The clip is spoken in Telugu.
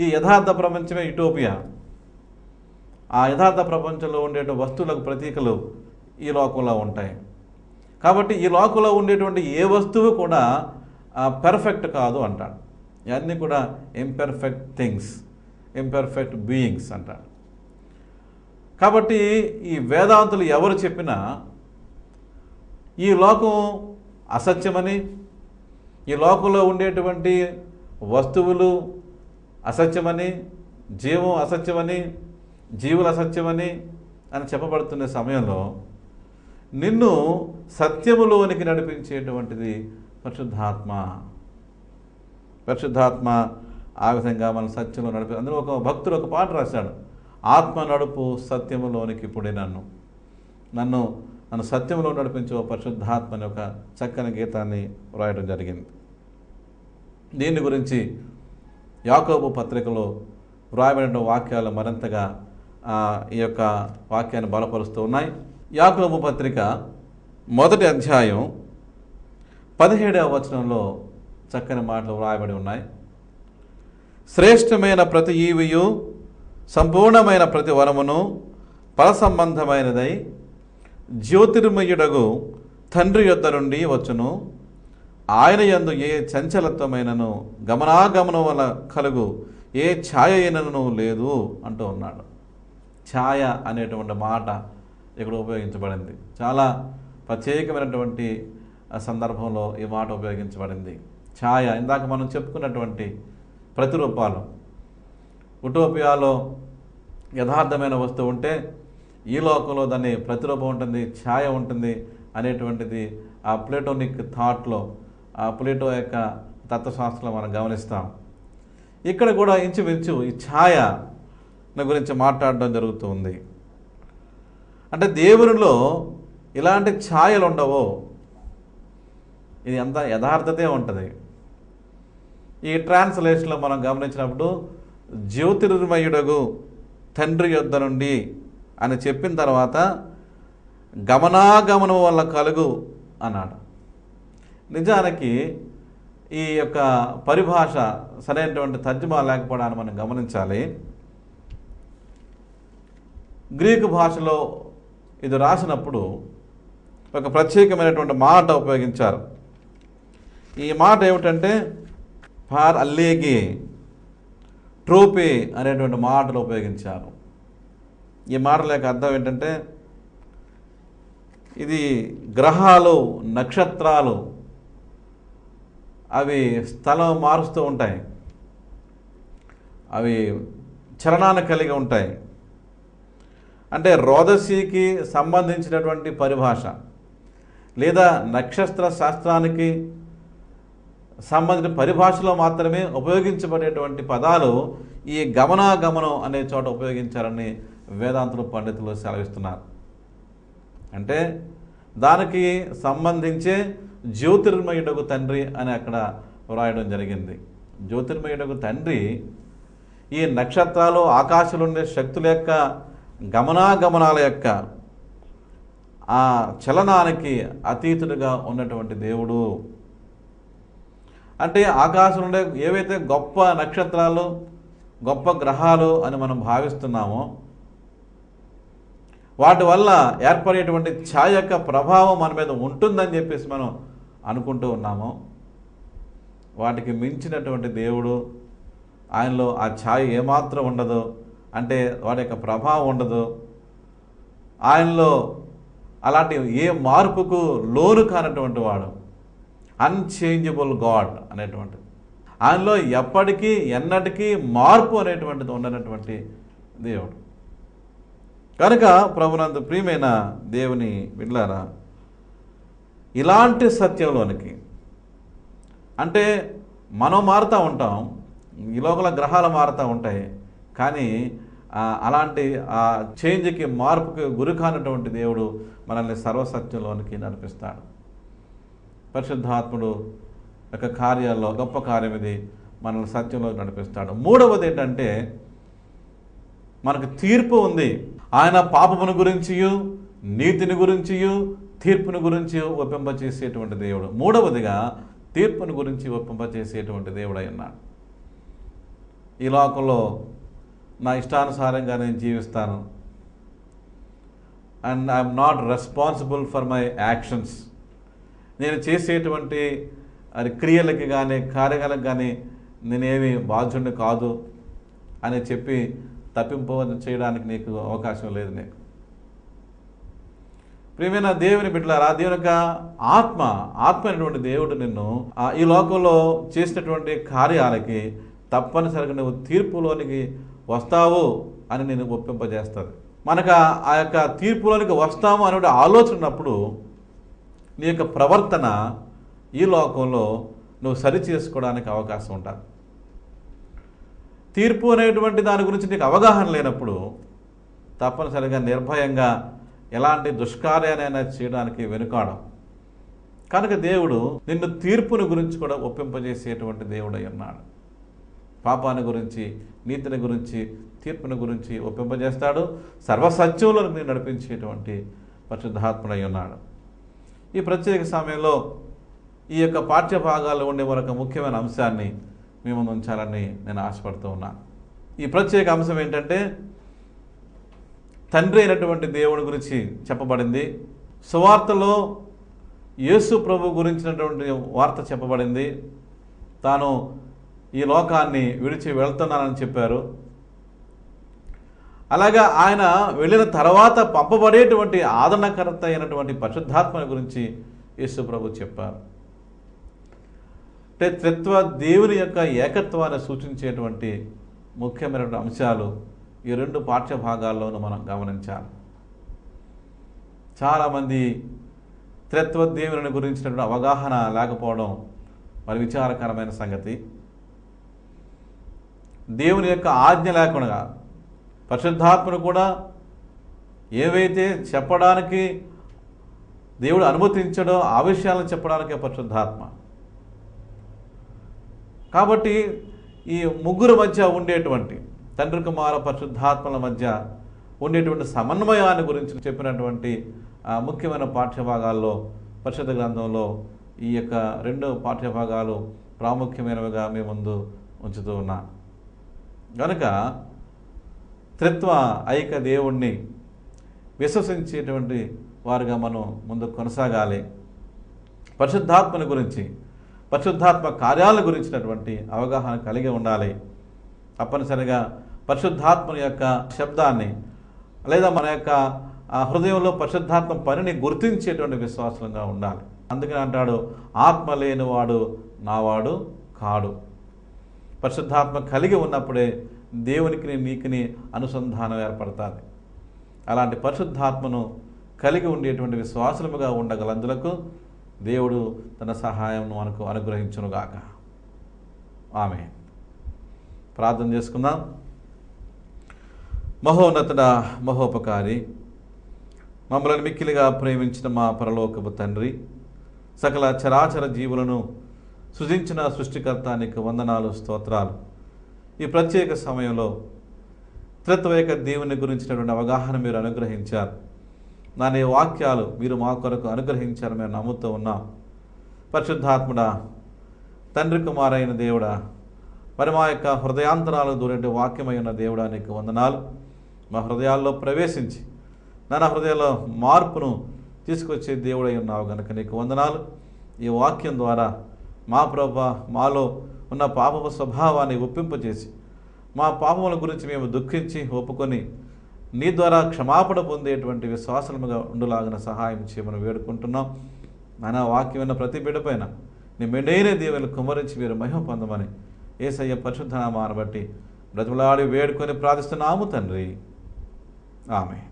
ఈ యథార్థ ప్రపంచమే యుటోపియా. ఆ యథార్థ ప్రపంచంలో ఉండే వస్తువులకు ప్రతీకలు ఈ లోకంలో ఉంటాయి. కాబట్టి ఈ లోకంలో ఉండేటువంటి ఏ వస్తువు కూడా పెర్ఫెక్ట్ కాదు అంటాడు. ఇవన్నీ కూడా ఇంపెర్ఫెక్ట్ థింగ్స్, ఇంపెర్ఫెక్ట్ బీయింగ్స్ అంటాడు. కాబట్టి ఈ వేదాంతులు ఎవరు చెప్పినా ఈ లోకం అసత్యమని, ఈ లోకంలో ఉండేటువంటి వస్తువులు అసత్యమని, జీవం అసత్యమని, జీవులు అసత్యమని అని చెప్పబడుతున్న సమయంలో నిన్ను సత్యములోనికి నడిపించేటువంటిది పరిశుద్ధాత్మ. పరిశుద్ధాత్మ ఆ విధంగా మన సత్యంలో నడిపి, అందులో ఒక భక్తుడు ఒక పాట రాశాడు, ఆత్మ నడుపు సత్యములోనికి ఇప్పుడే నన్ను సత్యంలో నడిపించే పరిశుద్ధాత్మ అని ఒక చక్కని గీతాన్ని వ్రాయడం జరిగింది. దీని గురించి యాకోబు పత్రికలో వ్రాయబడిన వాక్యాలు మరింతగా ఈ యొక్క వాక్యాన్ని బలపరుస్తూ ఉన్నాయి. యాకోబు పత్రిక 1వ అధ్యాయం 17వ వచనంలో చక్కని మాటలు వ్రాయబడి ఉన్నాయి. శ్రేష్టమైన ప్రతి ఈవియు సంపూర్ణమైన ప్రతి వరమును పరసంబంధమైనదై జ్యోతిర్మయుడగు తండ్రి యొద్ద నుండి వచ్చును. ఆయన యందు ఏ చంచలత్వమైనను గమనాగమనం వల్ల కలుగు ఏ ఛాయ అయినను లేదు అంటూ ఉన్నాడు. ఛాయ అనేటువంటి మాట ఇక్కడ ఉపయోగించబడింది. చాలా ప్రత్యేకమైనటువంటి సందర్భంలో ఈ మాట ఉపయోగించబడింది. ఛాయ, ఇందాక మనం చెప్పుకున్నటువంటి ప్రతిరూపాలు. ఉటోపియాలో యథార్థమైన వస్తువు ఉంటే ఈ లోకంలో దాన్ని ప్రతిరూపం ఉంటుంది, ఛాయ ఉంటుంది అనేటువంటిది ఆ ప్లేటోనిక్ థాట్లో, ఆ ప్లేటో యొక్క తత్వశాస్త్రంలో మనం గమనిస్తాం. ఇక్కడ కూడా ఇంచుమించు ఈ ఛాయ గురించి మాట్లాడడం జరుగుతుంది. అంటే దేవునిలో ఇలాంటి ఛాయలు ఉండవో, ఇది అంత యథార్థతే ఉంటుంది. ఈ ట్రాన్స్లేషన్లో మనం గమనించినప్పుడు జ్యోతిర్మయుడగు తండ్రి యొద్ద నుండి అని చెప్పిన తర్వాత గమనాగమనం వల్ల కలుగు అన్నాడు. నిజానికి ఈ యొక్క పరిభాష సరైనటువంటి తర్జుమా లేకపోవడాన్ని మనం గమనించాలి. గ్రీకు భాషలో ఇది రాసినప్పుడు ఒక ప్రత్యేకమైనటువంటి మాట ఉపయోగించారు. ఈ మాట ఏమిటంటే పార్ అల్లేగి ట్రోపే అనేటువంటి మాటలు ఉపయోగించారు. ఈ మాటల యొక్క అర్థం ఏంటంటే ఇది గ్రహాలు, నక్షత్రాలు అవి స్థలం మారుస్తూ ఉంటాయి, అవి చలనాన్ని కలిగి ఉంటాయి. అంటే రోదసీకి సంబంధించినటువంటి పరిభాష లేదా నక్షత్ర శాస్త్రానికి సంబంధించిన పరిభాషలో మాత్రమే ఉపయోగించబడేటువంటి పదాలు ఈ గమనాగమనం అనే చోట ఉపయోగించారని వేదాంతులు పండితులు సెలవిస్తున్నారు. అంటే దానికి సంబంధించే జ్యోతిర్మయుడకు తండ్రి అని అక్కడ వ్రాయడం జరిగింది. జ్యోతిర్మయుడకు తండ్రి ఈ నక్షత్రాలు, ఆకాశంలో ఉండే శక్తుల యొక్క గమనాగమనాల యొక్క ఆ చలనానికి అతీతుడిగా ఉన్నటువంటి దేవుడు. అంటే ఆకాశం ఉండే ఏవైతే గొప్ప నక్షత్రాలు, గొప్ప గ్రహాలు అని మనం భావిస్తున్నామో వాటి వల్ల ఏర్పడేటువంటి ఛాయ యొక్క ప్రభావం మన మీద ఉంటుందని చెప్పేసి మనం అనుకుంటూ ఉన్నాము. వాటికి మించినటువంటి దేవుడు, ఆయనలో ఆ ఛాయ ఏమాత్రం ఉండదు, అంటే వాటి యొక్క ప్రభావం ఉండదు. ఆయనలో అలాంటి ఏ మార్పుకు లోను కానటువంటి వాడు, అన్చేంజబుల్ గాడ్ అనేటువంటిది. ఆయనలో ఎప్పటికీ ఎన్నటికీ మార్పు అనేటువంటిది ఉండనటువంటి దేవుడు. కనుక ప్రభునందు ప్రియమైన దేవుని బిడ్డలారా, ఇలాంటి సత్యంలోనికి, అంటే మనం మారుతూ ఉంటాం, ఈ లోకల గ్రహాలు మారుతూ ఉంటాయి, కానీ అలాంటి ఆ చేంజ్కి, మార్పుకి గురి కానటువంటి దేవుడు మనల్ని సర్వసత్యంలోనికి నడిపిస్తాడు. పరిశుద్ధాత్ముడు యొక్క కార్యాల్లో గొప్ప కార్యం ఇది, మనల్ని సత్యంలో నడిపిస్తాడు. మూడవది ఏంటంటే మనకు తీర్పు ఉంది. ఆయన పాపమును గురించియు, నీతిని గురించియు, తీర్పును గురించి ఒప్పింపచేసేటువంటి దేవుడు. మూడవదిగా తీర్పును గురించి ఒప్పింపచేసేటువంటి దేవుడు అయి ఉన్నాడు. ఈ లోకంలో నా ఇష్టానుసారంగా నేను జీవిస్తాను, and I'm not responsible for my actions. నేను చేసేటువంటి అది క్రియలకి కానీ కార్యాలకు కానీ నేనేమి బాధ్యుడిని కాదు అని చెప్పి తప్పింపు చేయడానికి నీకు అవకాశం లేదు. నీకు ప్రియమైన దేవుని బిడ్డలారా, దేవుని యొక్క ఆత్మ అయినటువంటి దేవుడు నిన్ను ఈ లోకంలో చేసినటువంటి కార్యాలకి తప్పనిసరిగా నువ్వు తీర్పులోనికి వస్తావు అని నేను ఒప్పింపజేస్తుంది. మనకు ఆ యొక్క తీర్పులోనికి వస్తాము అనే ఆలోచన ఉన్నప్పుడు నీ యొక్క ప్రవర్తన ఈ లోకంలో నువ్వు సరి చేసుకోవడానికి అవకాశం ఉంటుంది. తీర్పు అనేటువంటి దాని గురించి నీకు అవగాహన లేనప్పుడు తప్పనిసరిగా నిర్భయంగా ఎలాంటి దుష్కార్యానైనా చేయడానికి వెనుకాడం. కనుక దేవుడు నిన్ను తీర్పుని గురించి కూడా ఒప్పింపజేసేటువంటి దేవుడై ఉన్నాడు. పాపాన్ని గురించి, నీతిని గురించి, తీర్పుని గురించి ఒప్పింపజేస్తాడు. సర్వసత్యంలో మీరు నడిపించేటువంటి పరిశుద్ధాత్ముడై ఉన్నాడు. ఈ ప్రత్యేక సమయంలో ఈ యొక్క పాఠ్య భాగాల్లో ఉండే మరొక ముఖ్యమైన అంశాన్ని మీ ముందు ఉంచాలని నేను ఆశపడుతూ ఉన్నాను. ఈ ప్రత్యేక అంశం ఏంటంటే, తండ్రి అయినటువంటి దేవుని గురించి చెప్పబడింది. సువార్తలో యేసు ప్రభు గురించినటువంటి వార్త చెప్పబడింది. తాను ఈ లోకాన్ని విడిచి వెళ్తున్నానని చెప్పారు. అలాగా ఆయన వెళ్ళిన తర్వాత పంపబడేటువంటి ఆదరణకర్త అయినటువంటి పరిశుద్ధాత్మని గురించి యేసు ప్రభు చెప్పారు. అంటే త్రిత్వ దేవుని యొక్క ఏకత్వాన్ని సూచించేటువంటి ముఖ్యమైనటువంటి అంశాలు ఈ రెండు పాఠ్య భాగాల్లోనూ మనం గమనించాలి. చాలామంది త్రిత్వ దేవుని గురించినటువంటి అవగాహన లేకపోవడం మరి విచారకరమైన సంగతి. దేవుని యొక్క ఆజ్ఞ లేకుండా పరిశుద్ధాత్మను కూడా ఏవైతే చెప్పడానికి దేవుడు అనుమతించడో ఆ విషయాలను చెప్పడానికే పరిశుద్ధాత్మ. కాబట్టి ఈ ముగ్గురు మధ్య ఉండేటువంటి తండ్రి కుమార పరిశుద్ధాత్మల మధ్య ఉండేటువంటి సమన్వయాన్ని గురించి చెప్పినటువంటి ముఖ్యమైన పాఠ్యభాగాల్లో పరిశుద్ధ గ్రంథంలో ఈ యొక్క రెండు పాఠ్యభాగాలు ప్రాముఖ్యమైనవిగా మీ ముందు ఉంచుతూ ఉన్నా. కనుక త్రిత్వ ఐక్య దేవుణ్ణి విశ్వసించేటువంటి వారుగా మనం ముందు కొనసాగాలి. పరిశుద్ధాత్మని గురించి, పరిశుద్ధాత్మ కార్యాల గురించినటువంటి అవగాహన కలిగి ఉండాలి. తప్పనిసరిగా పరిశుద్ధాత్మని యొక్క శబ్దాన్ని లేదా మన యొక్క హృదయంలో పరిశుద్ధాత్మ పనిని గుర్తించేటువంటి విశ్వాసంగా ఉండాలి. అందుకని అంటాడు, ఆత్మ లేనివాడు నావాడు కాడు. పరిశుద్ధాత్మ కలిగి ఉన్నప్పుడే దేవునికి నీకుని అనుసంధానం ఏర్పడుతుంది. అలాంటి పరిశుద్ధాత్మను కలిగి ఉండేటువంటి విశ్వాసముగా ఉండగలందులకు దేవుడు తన సహాయం మనకు అనుగ్రహించునుగాక. ఆమేన్. ప్రార్థన చేసుకుందాం. మహోన్నతుడ, మహోపకారి, మమ్మల్ని మిక్కిలిగా ప్రేమించిన మా పరలోకపు తండ్రి, సకల చరాచర జీవులను సృజించిన సృష్టికర్త నీకు వందనాలు, స్తోత్రాలు. ఈ ప్రత్యేక సమయంలో త్రిత్వైక దేవుని గురించినటువంటి అవగాహన మీరు అనుగ్రహించారు. దాని వాక్యాలు మీరు మా కొరకు అనుగ్రహించారు, మేము నమ్ముతూ ఉన్నాం. పరిశుద్ధాత్ముడా, తండ్రి కుమారైన దేవుడా, మరి మా యొక్క హృదయాంతరాలు దూరేటి వాక్యమైన దేవుడా నీకు వందనాలు. మా హృదయాల్లో ప్రవేశించి నా హృదయంలో మార్పును తీసుకొచ్చే దేవుడై ఉన్నావు కనుక నీకు వందనాలు. ఈ వాక్యం ద్వారా మా ప్రభువా మాలో ఉన్న పాపపు స్వభావాన్ని ఒప్పింపజేసి మా పాపముల గురించి మేము దుఃఖించి ఒప్పుకొని నీ ద్వారా క్షమాపణ పొందేటువంటి విశ్వాసముగా ఉండులాగిన సహాయం చేయమని వేడుకుంటున్నాం. నానా వాక్యమైన ప్రతి బిడ్డపైన నీ మెండైన దేవుని కుమ్మరించి మీరు మహిమ పొందమని యేసయ్య పరిశుద్ధ నామాన్ని బట్టి బ్రతిమలాడి వేడుకొని ప్రార్థిస్తున్నాము తండ్రి. ఆమేన్.